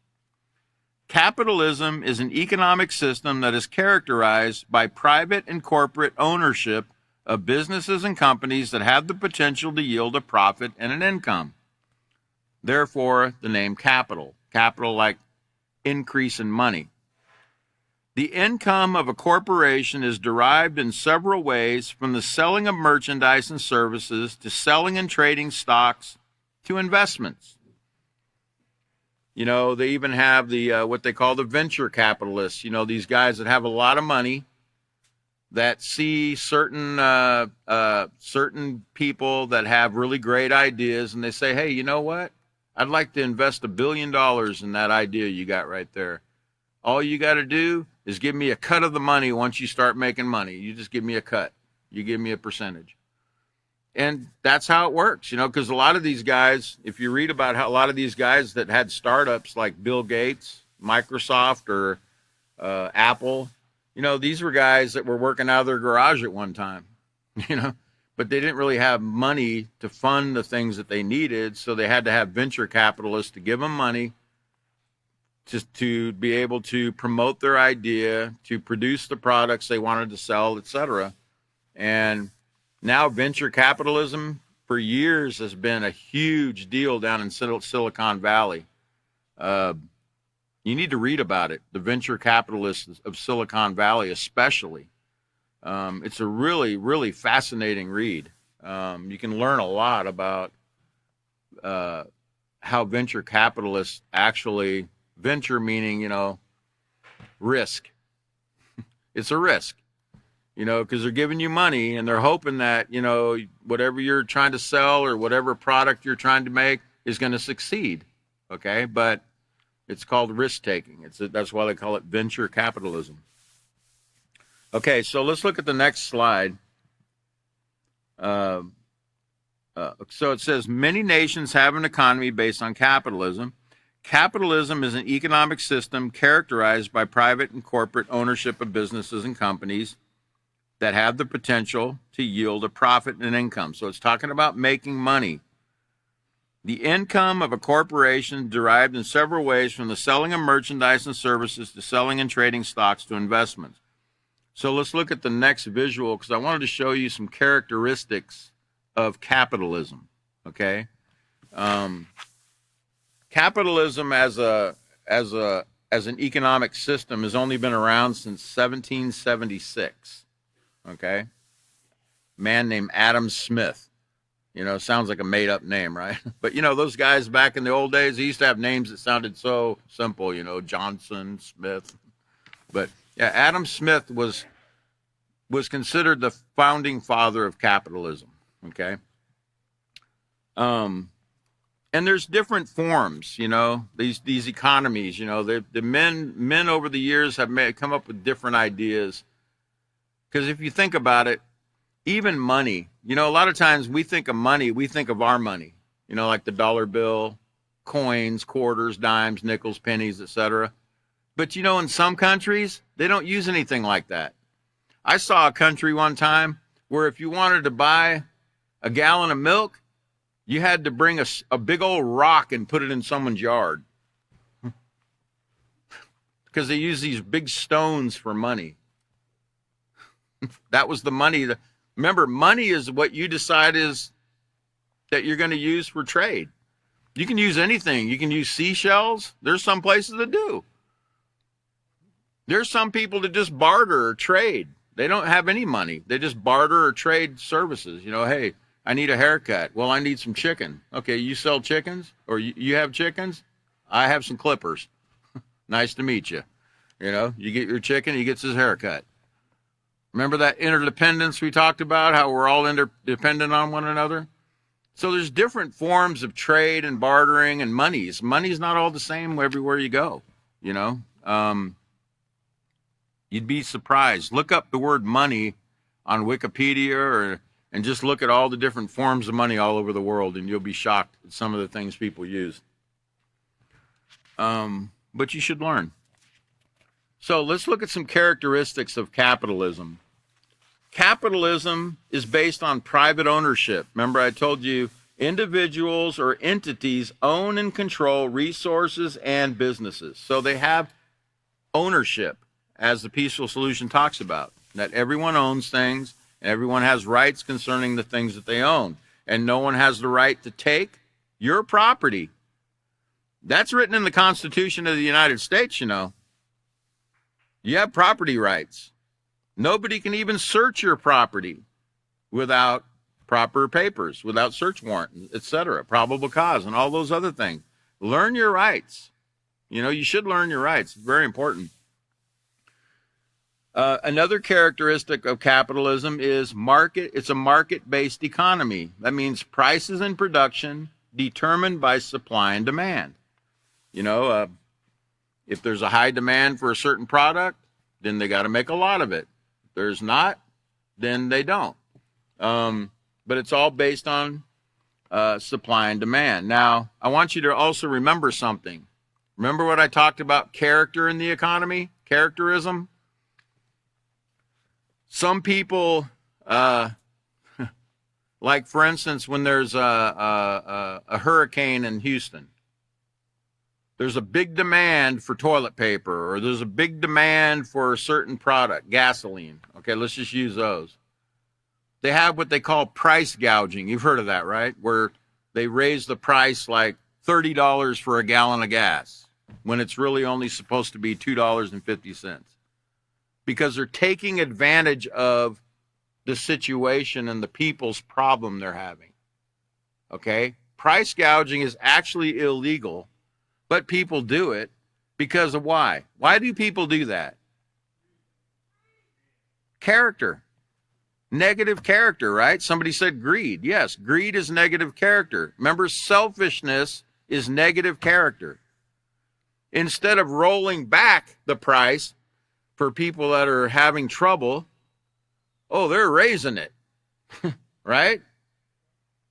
Capitalism is an economic system that is characterized by private and corporate ownership of businesses and companies that have the potential to yield a profit and an income. Therefore, the name capital. Capital like increase in money. The income of a corporation is derived in several ways, from the selling of merchandise and services to selling and trading stocks to investments. They even have the what they call the venture capitalists, these guys that have a lot of money that see certain people that have really great ideas, and they say, hey, you know what? I'd like to invest $1 billion in that idea you got right there. All you got to do is give me a cut of the money once you start making money. You just give me a cut. You give me a percentage. And that's how it works, because a lot of these guys, if you read about how a lot of these guys that had startups like Bill Gates, Microsoft, or Apple, these were guys that were working out of their garage at one time, but they didn't really have money to fund the things that they needed. So they had to have venture capitalists to give them money just to be able to promote their idea, to produce the products they wanted to sell, etc. And now venture capitalism for years has been a huge deal down in Silicon Valley. You need to read about it, the venture capitalists of Silicon Valley especially. It's a really, really fascinating read. You can learn a lot about how venture capitalists actually, venture meaning, risk. It's a risk. Because they're giving you money and they're hoping that, whatever you're trying to sell or whatever product you're trying to make is going to succeed. Okay. But it's called risk taking. That's why they call it venture capitalism. Okay. So let's look at the next slide. So it says many nations have an economy based on capitalism. Capitalism is an economic system characterized by private and corporate ownership of businesses and companies that have the potential to yield a profit and income. So it's talking about making money. The income of a corporation derived in several ways from the selling of merchandise and services to selling and trading stocks to investments. So let's look at the next visual because I wanted to show you some characteristics of capitalism. Okay, capitalism as an economic system has only been around since 1776. Okay, man named Adam Smith. You know, sounds like a made-up name, right? But, you know, those guys back in the old days, they used to have names that sounded so simple, you know, Johnson, Smith. But, yeah, Adam Smith was considered the founding father of capitalism, okay? And there's different forms, you know, these economies, you know. The men over the years have come up with different ideas. Because if you think about it, even money, you know, a lot of times we think of money, we think of our money, you know, like the dollar bill, coins, quarters, dimes, nickels, pennies, etc. But, you know, in some countries, they don't use anything like that. I saw a country one time where if you wanted to buy a gallon of milk, you had to bring a big old rock and put it in someone's yard. Because they use these big stones for money. That was the money. Remember, money is what you decide is that you're going to use for trade. You can use anything. You can use seashells. There's some places that do. There's some people that just barter or trade. They don't have any money. They just barter or trade services. You know, hey, I need a haircut. Well, I need some chicken. Okay, you sell chickens? Or you have chickens? I have some clippers. Nice to meet you. You know, you get your chicken, he gets his haircut. Remember that interdependence we talked about, how we're all interdependent on one another? So there's different forms of trade and bartering and monies. Money's not all the same everywhere you go, you know. You'd be surprised. Look up the word money on Wikipedia and just look at all the different forms of money all over the world, and you'll be shocked at some of the things people use. But you should learn. So let's look at some characteristics of capitalism. Capitalism is based on private ownership. Remember, I told you individuals or entities own and control resources and businesses. So they have ownership, as the Peaceful Solution talks about, that everyone owns things, and everyone has rights concerning the things that they own. And no one has the right to take your property. That's written in the Constitution of the United States, you know. You have property rights. Nobody can even search your property without proper papers, without search warrant, etc., probable cause, and all those other things. Learn your rights. You know, you should learn your rights. It's very important. Another characteristic of capitalism is market. It's a market-based economy. That means prices and production determined by supply and demand. You know, if there's a high demand for a certain product, then they got to make a lot of it. If there's not, then they don't. But it's all based on supply and demand. Now, I want you to also remember something. Remember what I talked about character in the economy? Characterism? Some people, like for instance, when there's a hurricane in Houston, there's a big demand for toilet paper, or there's a big demand for a certain product, gasoline. Okay, let's just use those. They have what they call price gouging. You've heard of that, right? Where they raise the price like $30 for a gallon of gas when it's really only supposed to be $2.50. Because they're taking advantage of the situation and the people's problem they're having. Okay? Price gouging is actually illegal, but people do it because of why? Why do people do that? Character. Negative character, right? Somebody said greed. Yes, greed is negative character. Remember, selfishness is negative character. Instead of rolling back the price for people that are having trouble, oh, they're raising it, right?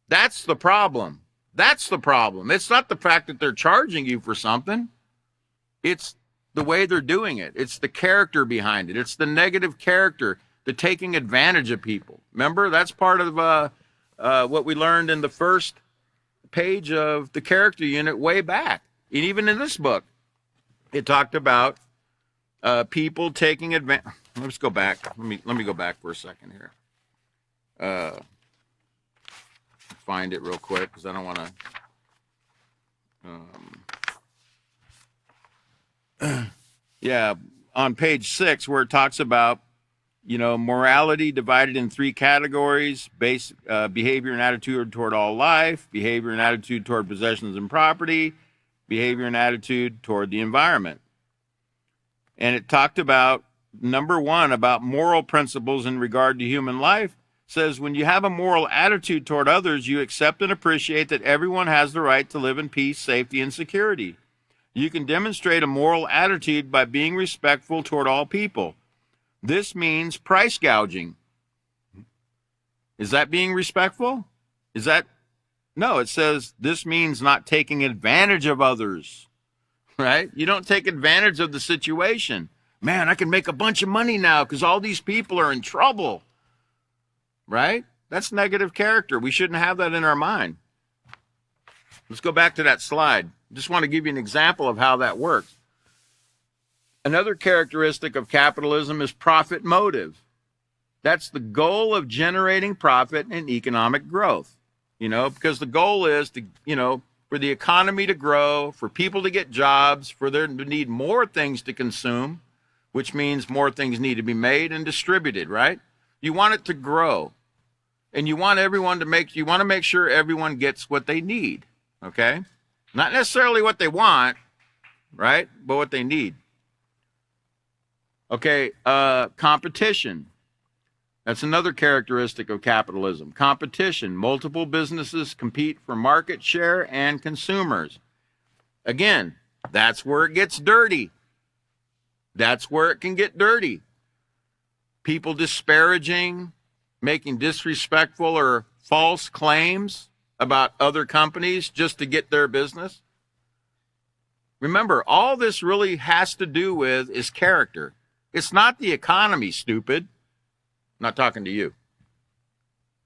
That's the problem. That's the problem. It's not the fact that they're charging you for something. It's the way they're doing it. It's the character behind it. It's the negative character, the taking advantage of people. Remember, that's part of what we learned in the first page of the character unit way back. And even in this book, it talked about people taking advantage. Let's go back. Let me go back for a second here. Find it real quick because I don't want to. Yeah, on page 6 where it talks about, morality divided in 3 categories: behavior and attitude toward all life, behavior and attitude toward possessions and property, behavior and attitude toward the environment. And it talked about, number 1, about moral principles in regard to human life. Says when you have a moral attitude toward others, you accept and appreciate that everyone has the right to live in peace, safety, and security. You can demonstrate a moral attitude by being respectful toward all people. This means price gouging. Is that being respectful? No, it says this means not taking advantage of others, right? You don't take advantage of the situation. Man, I can make a bunch of money now because all these people are in trouble, right? That's negative character. We shouldn't have that in our mind. Let's go back to that slide. Just want to give you an example of how that works. Another characteristic of capitalism is profit motive. That's the goal of generating profit and economic growth. Because the goal is to, for the economy to grow, for people to get jobs, for them to need more things to consume, which means more things need to be made and distributed, right? You want it to grow. And you want to make sure everyone gets what they need, okay? Not necessarily what they want, right? But what they need. Okay, competition. That's another characteristic of capitalism. Competition. Multiple businesses compete for market share and consumers. Again, that's where it gets dirty. That's where it can get dirty. People disparaging, making disrespectful or false claims about other companies just to get their business. Remember, all this really has to do with is character. It's not the economy, stupid. I'm not talking to you.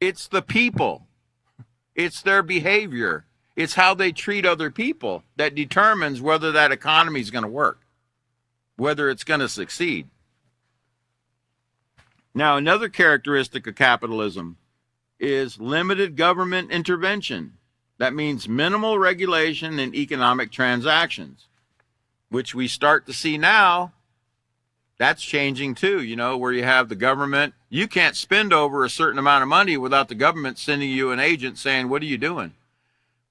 It's the people. It's their behavior. It's how they treat other people that determines whether that economy is going to work, whether it's going to succeed. Now, another characteristic of capitalism is limited government intervention. That means minimal regulation in economic transactions, which we start to see now. That's changing too, where you have the government. You can't spend over a certain amount of money without the government sending you an agent saying, what are you doing?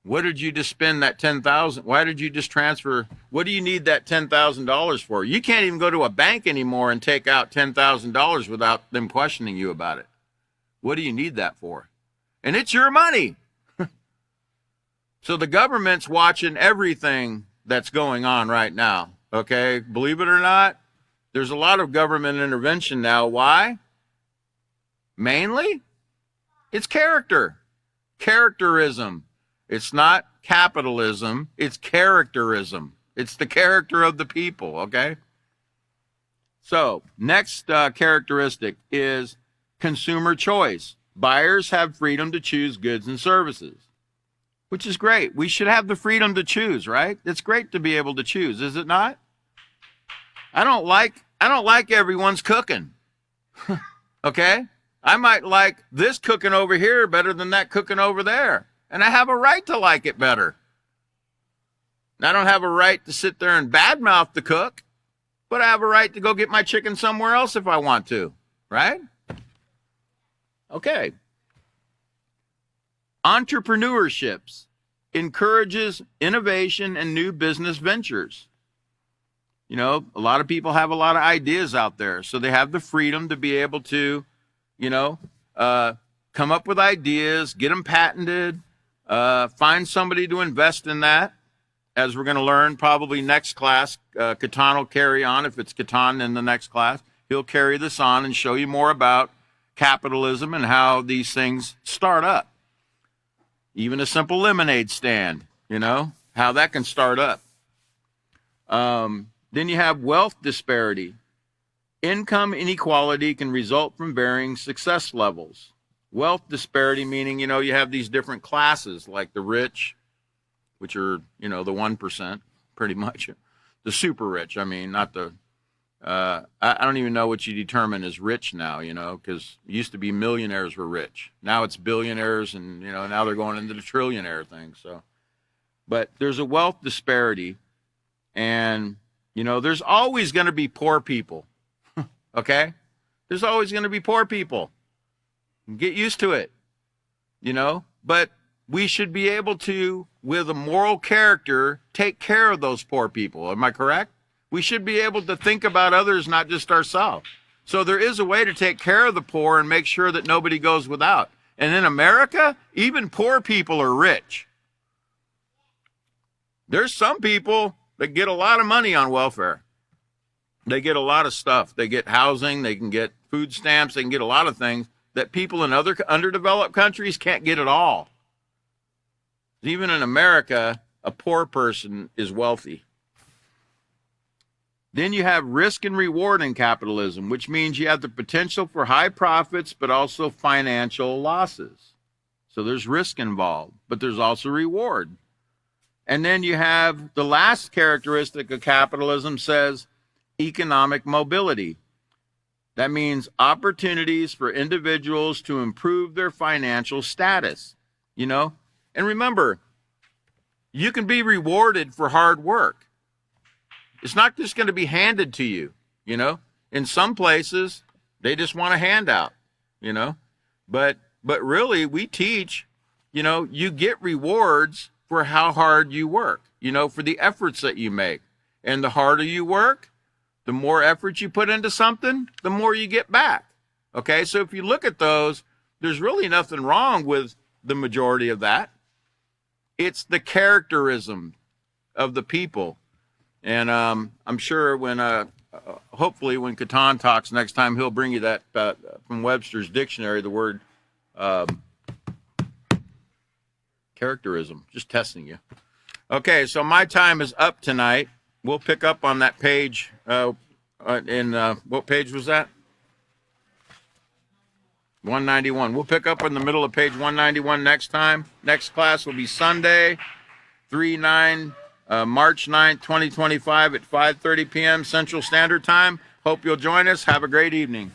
What did you just spend that $10,000? Why did you just transfer? What do you need that $10,000 for? You can't even go to a bank anymore and take out $10,000 without them questioning you about it. What do you need that for? And it's your money. So the government's watching everything that's going on right now. Okay, believe it or not, there's a lot of government intervention now. Why? Mainly, it's characterism. It's not capitalism, it's characterism. It's the character of the people, okay? So, next characteristic is consumer choice. Buyers have freedom to choose goods and services, which is great. We should have the freedom to choose, right? It's great to be able to choose, is it not? I don't like everyone's cooking. Okay? I might like this cooking over here better than that cooking over there. And I have a right to like it better. I don't have a right to sit there and badmouth the cook, but I have a right to go get my chicken somewhere else if I want to, right? Okay. Entrepreneurships encourages innovation and new business ventures. A lot of people have a lot of ideas out there, so they have the freedom to be able to, come up with ideas, get them patented, find somebody to invest in that. As we're going to learn probably next class, Catan will carry on. If it's Catan in the next class, he'll carry this on and show you more about capitalism and how these things start up. Even a simple lemonade stand, how that can start up. Then you have wealth disparity. Income inequality can result from varying success levels. Wealth disparity meaning, you have these different classes like the rich, which are, the 1%, pretty much. The super rich, I mean, not the, I don't even know what you determine as rich now, because it used to be millionaires were rich. Now it's billionaires, and, now they're going into the trillionaire thing. So, but there's a wealth disparity, and, there's always going to be poor people. Okay? There's always going to be poor people. Get used to it, but we should be able to, with a moral character, take care of those poor people. Am I correct? We should be able to think about others, not just ourselves. So there is a way to take care of the poor and make sure that nobody goes without. And in America, even poor people are rich. There's some people that get a lot of money on welfare. They get a lot of stuff. They get housing, they can get food stamps, they can get a lot of things that people in other underdeveloped countries can't get at all. Even in America, a poor person is wealthy. Then you have risk and reward in capitalism, which means you have the potential for high profits, but also financial losses. So there's risk involved, but there's also reward. And then you have the last characteristic of capitalism says economic mobility. That means opportunities for individuals to improve their financial status, And remember, you can be rewarded for hard work. It's not just going to be handed to you, In some places, they just want a handout, But really, we teach, you get rewards for how hard you work, for the efforts that you make. And the harder you work, the more effort you put into something, the more you get back. Okay, so if you look at those, there's really nothing wrong with the majority of that. It's the characterism of the people. And I'm sure hopefully when Catan talks next time, he'll bring you that from Webster's dictionary, the word characterism, just testing you. Okay, so my time is up tonight. We'll pick up on that page what page was that? 191. We'll pick up in the middle of page 191 next time. Next class will be Sunday, March 9th, 2025 at 5:30 p.m. Central Standard Time. Hope you'll join us. Have a great evening.